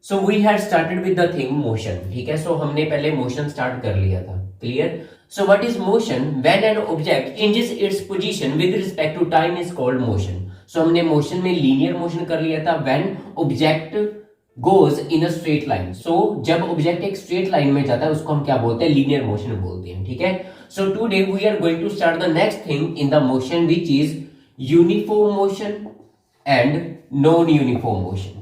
So we had started with the thing motion, ठीक है। सो हमने पहले मोशन स्टार्ट कर लिया था, clear. So what is motion? When an object changes its position with respect to time is called motion. So हमने motion में linear motion कर लिया था। When object goes in a straight line, so जब object एक straight line में जाता है उसको हम क्या बोलते हैं? लीनियर मोशन बोलते हैं, ठीक है। So today we are going to start the next thing in the motion which is uniform motion and non uniform motion.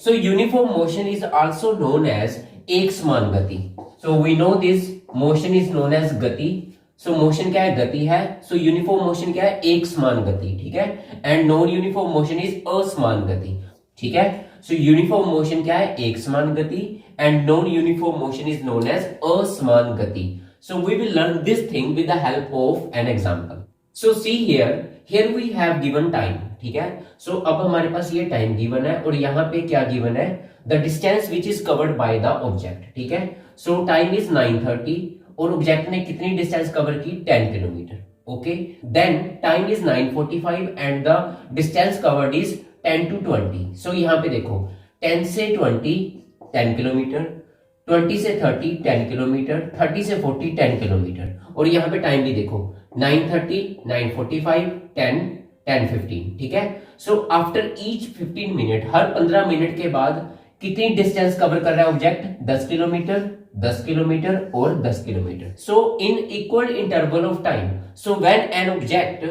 So uniform motion is also known as एक समान गति। So we know this motion is known as गति। So motion क्या है? गति है। So uniform motion क्या है? एक समान गति, ठीक है। And non uniform motion is असमान गति, ठीक है। So uniform motion क्या है? एक समान गति and non uniform motion is known as असमान गति। So we will learn this thing with the help of an example. So see here we have given time, ठीक है। सो अब हमारे पास ये टाइम गिवन है और यहाँ पे क्या गिवन है? The distance which is covered by the object, ठीक है। सो टाइम इज 9:30 और ऑब्जेक्ट ने कितनी डिस्टेंस कवर की? 10 kilometre, okay. Then time is 9:45 and the distance covered is 10 to 20। So यहाँ पे देखो 10 से 20 10 किलोमीटर, 20 से 30 10 किलोमीटर, 30 से 40 10 किलोमीटर और यहाँ पे टाइम भी देखो 9:30 9:45 10 10:15, ठीक है। सो आफ्टर ईच 15 मिनट, हर 15 मिनट के बाद कितनी डिस्टेंस कवर कर रहा है ऑब्जेक्ट? 10 किलोमीटर 10 किलोमीटर और 10 kilometre. So in equal interval of time, so when an object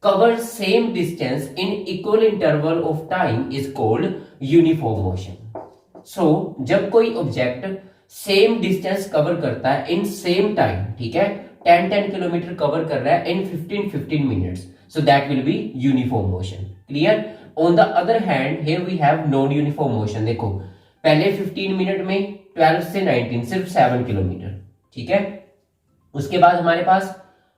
cover same distance in equal interval of time is called uniform motion. So जब कोई object same distance cover करता है इन same time, ठीक है, 10 kilometre cover कर रहा है इन 15 minutes, so that will be uniform motion, clear। on the other hand here we have non uniform motion। देखो पहले 15 मिनट में 12 से 19 सिर्फ 7 किलोमीटर, ठीक है। उसके बाद हमारे पास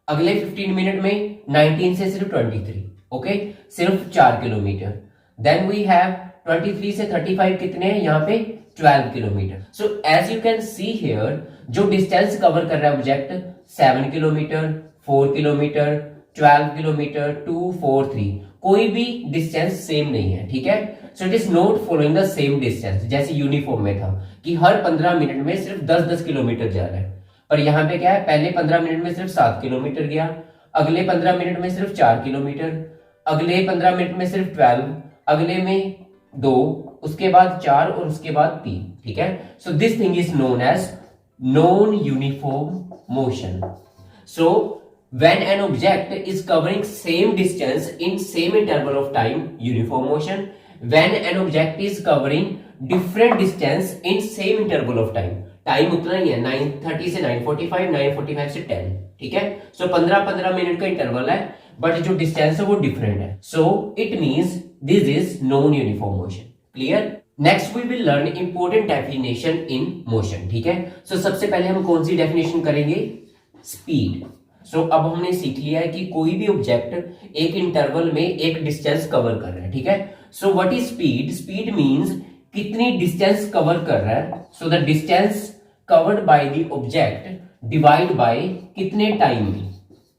अगले 15 मिनट में 19 से सिर्फ 23, ओके, सिर्फ 4 किलोमीटर। देन वी हैव 23 से 35 कितने हैं यहाँ पे? 12 kilometre. So as you can see here जो डिस्टेंस कवर कर रहा है ऑब्जेक्ट 7 किलोमीटर 4 किलोमीटर 12 किलोमीटर 2 4 3, कोई भी डिस्टेंस सेम नहीं है, ठीक है। So it is not following the same distance, जैसे यूनिफॉर्म में था कि हर 15 मिनट में सिर्फ 10-10 किलोमीटर जा रहा है, पर यहाँ पे क्या है? पहले 15 मिनट में सिर्फ 7 किलोमीटर गया, अगले 15 मिनट में सिर्फ 4 किलोमीटर, अगले 15 मिनट में सिर्फ 12, अगले में 2, उसके बाद 4 और उसके बाद 3, ठीक है। So this thing is known as non uniform motion. So when an object is covering same distance in same interval of time, uniform motion। when an object is covering different distance in same interval of time, time उतना ही है 9:30 से 9:45 9:45 से 10, ठीक है। So 15-15 minute का interval है but जो distance है वो डिफरेंट है। So it means this is non uniform motion, clear. Next we will learn important definition in motion, ठीक है। सो सबसे पहले हम कौन सी डेफिनेशन करेंगे? स्पीड। सो अब हमने सीख लिया है कि कोई भी ऑब्जेक्ट एक इंटरवल में एक डिस्टेंस कवर कर रहा है, ठीक है। So what is speed? Speed means कितनी डिस्टेंस कवर कर रहा है। So the distance covered by the object divide by कितने टाइम में,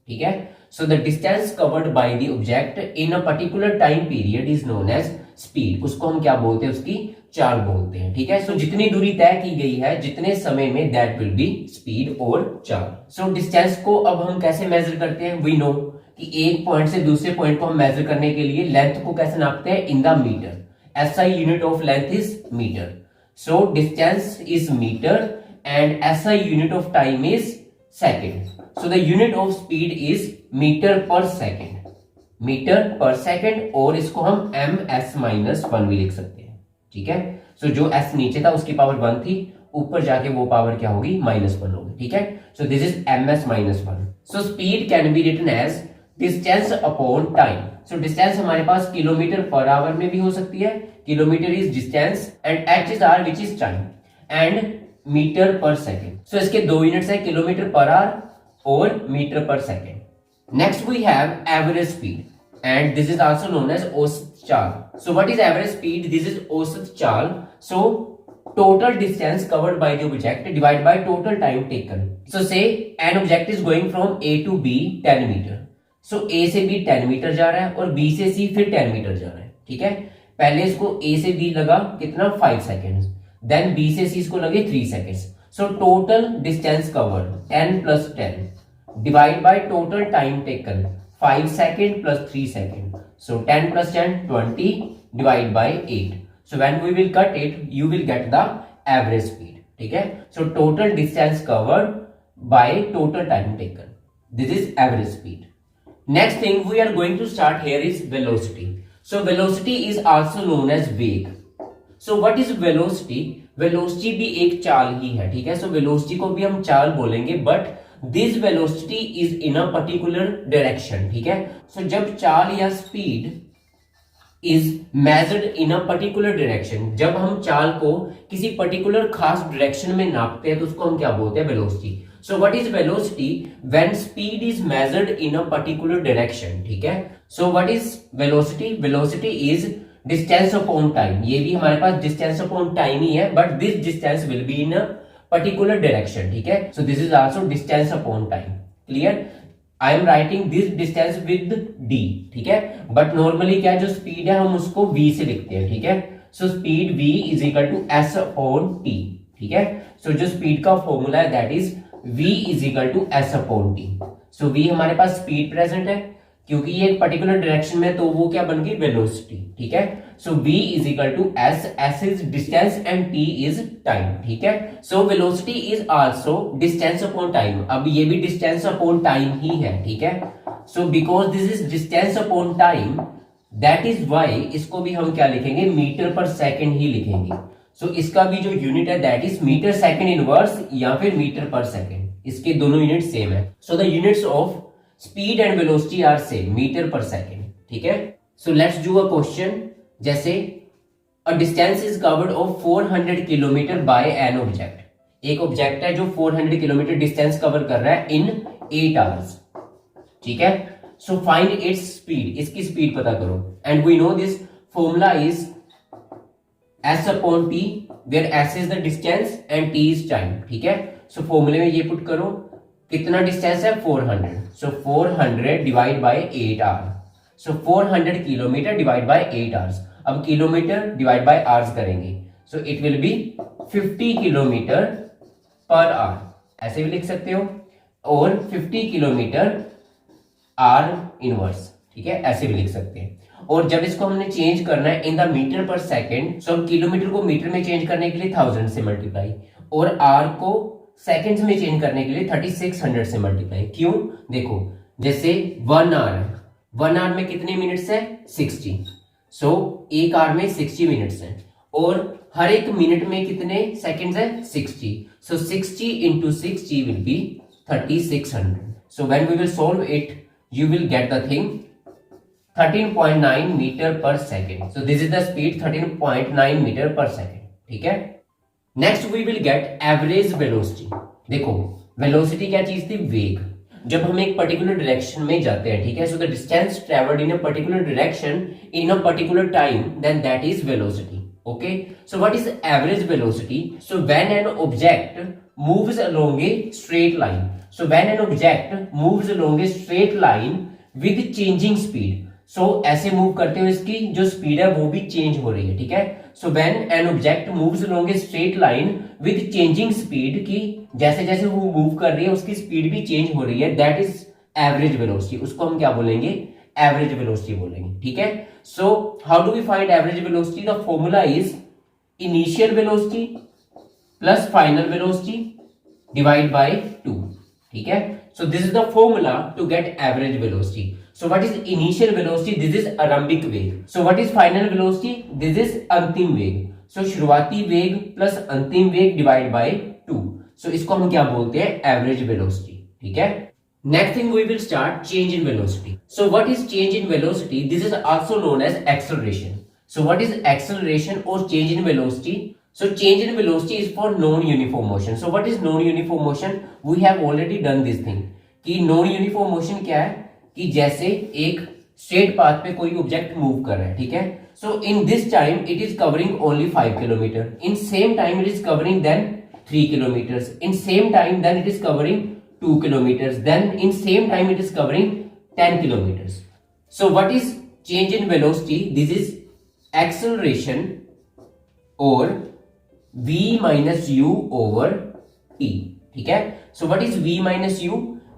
ठीक है। So the distance covered by the object in a particular time period is known as speed. उसको हम क्या बोलते हैं? उसकी चाल बोलते हैं, ठीक है। सो जितनी दूरी तय की गई है जितने समय में, दैट विल बी स्पीड और चाल। सो डिस्टेंस को अब हम कैसे मेजर करते हैं? वी नो कि एक पॉइंट से दूसरे पॉइंट को हम मेजर करने के लिए लेंथ को कैसे नापते हैं? In the metre. SI unit of length is metre. So distance is metre and SI unit of time is second. So the unit of speed is metre per second, metre per second, और इसको हम ms-1 भी लिख सकते हैं, ठीक है। सो जो s नीचे था उसकी पावर 1 थी, ऊपर जाके वो पावर क्या होगी? -1 होगी, ठीक है। So this is ms-1। So speed can be written as distance upon time. So distance हमारे पास किलोमीटर पर आवर में भी हो सकती है, kilometre is distance and h is r which is time, and metre per second. So इसके दो units है, किलोमीटर पर आवर और metre per second. Next we have average speed and this is also known as औसत चाल। So what is average speed? This is औसत चाल। So total distance covered by the object divided by total time taken। So say an object is going from A to B 10 meter। So A से B 10 metre जा रहा है और B से C फिर 10 metre जा रहा है, ठीक है। पहले इसको A से B लगा कितना? 5 सेकेंड। देन B से C को लगे 3 seconds. So total distance covered 10 + 10 divide by total time taken 5 second + 3 second. So 10 + 10 20 divide by 8। So when we will cut it you will get the average speed. ठीक है, so total distance covered by total time taken, this is average speed. Next thing we are going to start here is velocity. So velocity is also known as वेग। So what is velocity? Velocity भी एक चाल ही है, ठीक है। So velocity को भी हम चाल बोलेंगे, but this velocity is in a particular direction, ठीक है। So जब चाल या speed is measured in a particular direction, जब हम चाल को किसी particular खास direction में नापते हैं तो उसको हम क्या बोलते हैं? velocity। So what is velocity? When speed is measured in a particular direction, ठीक है। So what is velocity? Velocity is distance upon time। ये भी हमारे पास distance upon time ही है, but this distance will be in a particular direction, ठीक है। So this is also distance upon time, clear? I am writing this distance with d, ठीक है। But normally क्या जो speed है हम उसको v से लिखते हैं, ठीक है। So speed v is equal to s upon t, ठीक है। So जो speed का फॉर्मूला है that is v is equal to s upon t। So v हमारे पास स्पीड प्रेजेंट है, क्योंकि ये एक पर्टिकुलर डायरेक्शन में, तो वो क्या बन गई? वेलोसिटी, ठीक है। So v is equal to s is distance and t is time, ठीक है। So velocity is also distance upon time। अब ये भी distance upon time ही है, ठीक है। So because this is distance upon time, that is why इसको भी हम क्या लिखेंगे? मीटर पर सेकेंड ही लिखेंगे। सो इसका भी जो यूनिट है that is metre second inverse या फिर मीटर पर सेकेंड, इसके दोनों यूनिट सेम है। So the units of speed and velocity are same, metre per second, ठीक है। So let's do a question, जैसे a distance is covered of 400 kilometre by an object. एक object है जो 400 kilometre distance cover कर रहा है इन 8 आवर्स, ठीक है। सो फाइंड इट्स स्पीड, इसकी स्पीड पता करो। And we know this formula is s upon t, where s is the distance and t is time, ठीक है। सो फॉर्मूले में ये पुट करो, कितना डिस्टेंस है? 400। So 400 divide by 8 hour. So 400 kilometre divide by 8 hours. अब किलोमीटर डिवाइड बाय आवर्स करेंगे, so it will be 50 kilometre per hour, ऐसे भी लिख सकते हो, और 50 किलोमीटर आर इनवर्स, ठीक है, ऐसे भी लिख सकते हैं। और जब इसको हमने चेंज करना है इन द मीटर पर सेकेंड, सो हम किलोमीटर को मीटर में चेंज करने के लिए 1000 से मल्टीप्लाई, और आर को सेकेंड्स में चेंज करने के लिए 3600 से मल्टीप्लाई। क्यों? देखो, जैसे 1 आवर है, 1 आवर में कितने मिनट्स है? 60। सो एक आवर में 60 मिनट्स है, और हर एक मिनट में कितने सेकेंड्स है? 60। सो 60 into 60 will be 3600। So when we will solve it, you will get the thing 13.9 metre per second. So this is the speed 13.9 metre per second, ठीक है। Next we will get average velocity. देखो, velocity क्या चीज थी? वेग। जब हम एक पर्टिकुलर डायरेक्शन में जाते हैं, ठीक है, so the distance travelled in a particular direction in a particular time, then that is velocity, okay. So what is average velocity? So when an object moves along a straight line, so when an object moves along a straight line with changing speed, so ऐसे move करते हुए इसकी जो speed है वो भी change हो रही है, ठीक है। So when an object moves along a straight line with changing speed, की जैसे जैसे वो मूव कर रही है उसकी स्पीड भी चेंज हो रही है, दैट इज एवरेज वेलोसिटी। उसको हम क्या बोलेंगे? एवरेज वेलोसिटी बोलेंगे, ठीक है। So how do we find average velocity? The formula is initial velocity plus final velocity divide by 2, ठीक है। So this is the formula to get average velocity. So what is initial velocity? This is आरंभिक वेग. So what is final velocity? This is अंतिम वेग. So शुरुआती वेग plus अंतिम वेग डिवाइड बाय 2. So इसको हम क्या बोलते हैं? एवरेज वेलोसिटी, ठीक है। Next thing we will start change in velocity. So what is change in velocity? This is also known as acceleration. So what is acceleration or change in velocity? So change in velocity is for non-uniform motion. So what is non-uniform motion? We have already done this thing. कि non-uniform motion क्या है? कि जैसे एक straight path पे कोई object move कर रहा है, ठीक है। So in this time it is covering only 5 kilometre, in same time it is covering then 3 kilometres, in same time then it is covering 2 kilometres, then in same time it is covering 10 kilometres. So what is change in velocity? This is acceleration और v minus u over t, ठीक है। So what is v minus u?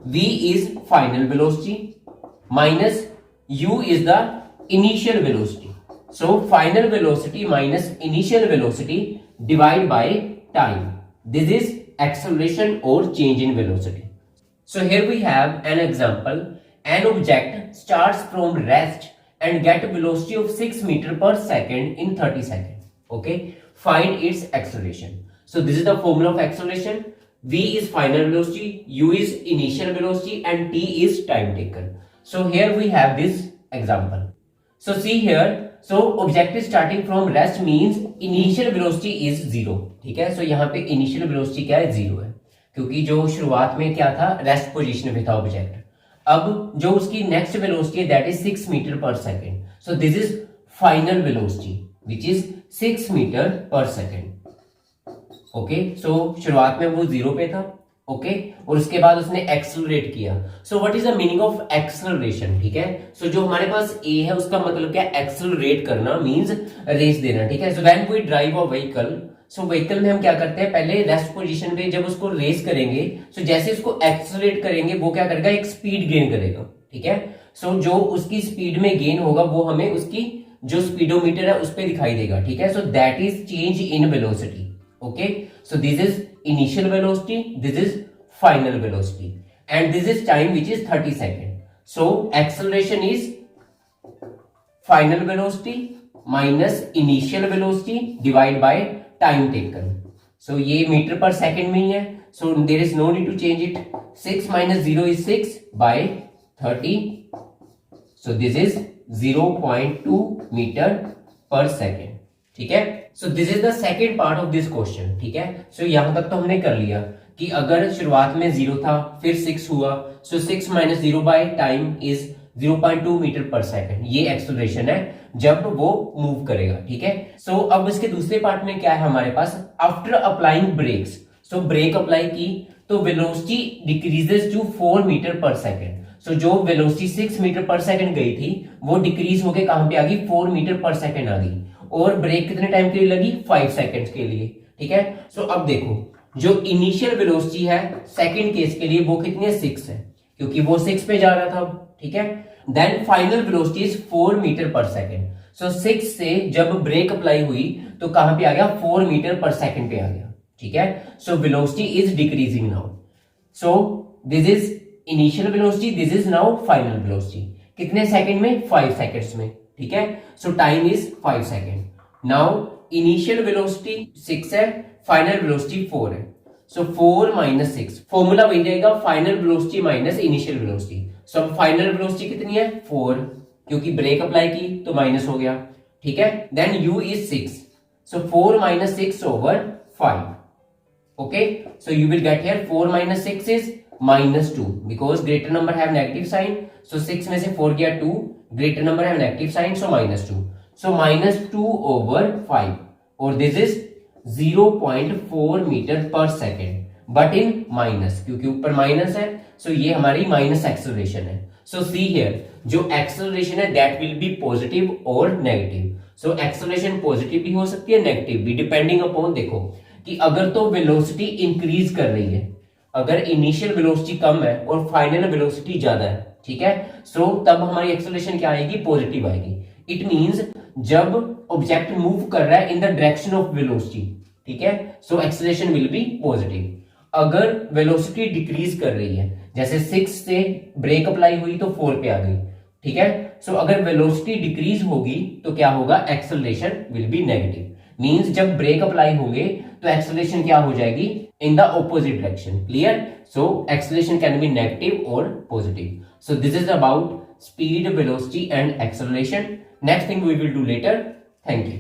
v is final velocity minus u is the initial velocity. So final velocity minus initial velocity divide by time, this is acceleration or change in velocity. So here we have an example. An object starts from rest and get a velocity of 6 meter per second in 30 seconds. Okay, find its acceleration. So this is the formula of acceleration. V is final velocity, U is initial velocity, and T is time taken. So here we have this example. So see here, so object is starting from rest means initial velocity is 0, ठीक है। सो यहाँ पे initial velocity क्या है? 0 है, क्योंकि जो शुरुआत में क्या था, रेस्ट पोजीशन में था ऑब्जेक्ट। अब जो उसकी नेक्स्ट वेलोसिटी है that is 6 metre per second. So this is final velocity which is 6 metre per second. Okay, so शुरुआत में वो 0 पे था, ओके, और उसके बाद उसने एक्सेलरेट किया। सो what is the meaning of acceleration? ठीक है, सो जो हमारे पास ए है उसका मतलब क्या? एक्सेलरेट करना मींस रेस देना, ठीक है। So when we drive a vehicle, so vehicle में हम क्या करते हैं, पहले रेस्ट पोजीशन पे जब उसको रेस करेंगे, सो जैसे उसको एक्सेलरेट करेंगे वो क्या करेगा? एक स्पीड गेन करेगा, ठीक है। सो जो उसकी स्पीड में गेन होगा वो हमें उसकी जो स्पीडोमीटर है उस पर दिखाई देगा, ठीक है। So that is change in velocity, okay. So this is initial velocity, this is final velocity, and this is time which is 30 second. So acceleration is final velocity minus initial velocity divide by time taken. So ये metre per second में ही है, so there is no need to change it. 6 minus 0 is 6 by 30, so this is 0.2 metre per second, ठीक है। So this is the second part of this question, ठीक है। सो यहां तक तो हमने कर लिया कि अगर शुरुआत में 0 था फिर 6 हुआ, so 6 minus 0 by time is 0.2 metre per second. ये एक्सेलरेशन है जब वो मूव करेगा, ठीक है। सो अब इसके दूसरे पार्ट में क्या है हमारे पास? After applying breaks, so break apply की तो velocity decreases to 4 metre per second. सो जो वेलोसिटी 6 मीटर पर सेकेंड गई थी वो डिक्रीज होके कहां पे आ गई? 4 मीटर पर सेकेंड आ गई। और ब्रेक कितने टाइम के लिए लगी? 5 सेकेंड के लिए, ठीक है। सो अब देखो जो इनिशियल वेलोसिटी है सेकेंड केस के लिए वो कितनी है? 6 है, क्योंकि वो 6 पे जा रहा था, ठीक है। Then final velocity is 4 metre per second. So 6 से जब ब्रेक अप्लाई हुई तो कहां पे आ गया? 4 मीटर पर सेकेंड पे आ गया, ठीक है। So velocity is decreasing now. So this is initial velocity, this is now final velocity. कितने सेकेंड में? 5 सेकेंड्स में, ठीक है। सो time is 5 second. Now initial velocity 6 है, फाइनल वेलोसिटी 4 है। सो 4 माइनस 6, फॉर्मूला वही रहेगा, final velocity minus initial velocity. So final velocity कितनी है? 4, क्योंकि ब्रेक अप्लाई की तो माइनस हो गया, ठीक है। Then u is 6, so 4 minus 6 over 5, okay. So you will get here 4 minus 6 is -2 because greater number have negative sign. So 6 में से 4 गया 2, greater number have negative sign, so -2। So -2 over 5, और this is 0.4 metre per second, but in minus, क्योंकि ऊपर minus है। सो ये हमारी minus acceleration है। सो सी हियर, जो एक्सेलरेशन है दैट विल बी पॉजिटिव और नेगेटिव। सो एक्सेलरेशन पॉजिटिव भी हो सकती है, नेगेटिव भी, डिपेंडिंग अपॉन, देखो कि अगर तो वेलोसिटी इंक्रीज कर रही है, अगर इनिशियल वेलोसिटी कम है और फाइनल वेलोसिटी ज्यादा है, ठीक है, सो तब हमारी एक्सेलरेशन क्या आएगी? पॉजिटिव आएगी। इट मींस जब ऑब्जेक्ट मूव कर रहा है in the direction of velocity, ठीक है, so acceleration will B positive. अगर वेलोसिटी डिक्रीज कर रही है, जैसे 6 से ब्रेक अप्लाई हुई तो 4 पे आ गई, ठीक है। सो अगर वेलोसिटी डिक्रीज होगी तो क्या होगा? Acceleration will be negative. Means जब ब्रेक अप्लाई होंगे तो एक्सेलरेशन क्या हो जाएगी? In the opposite direction, clear. So acceleration can be negative और positive. So this is about speed, velocity and acceleration. Next thing we will do later. Thank you.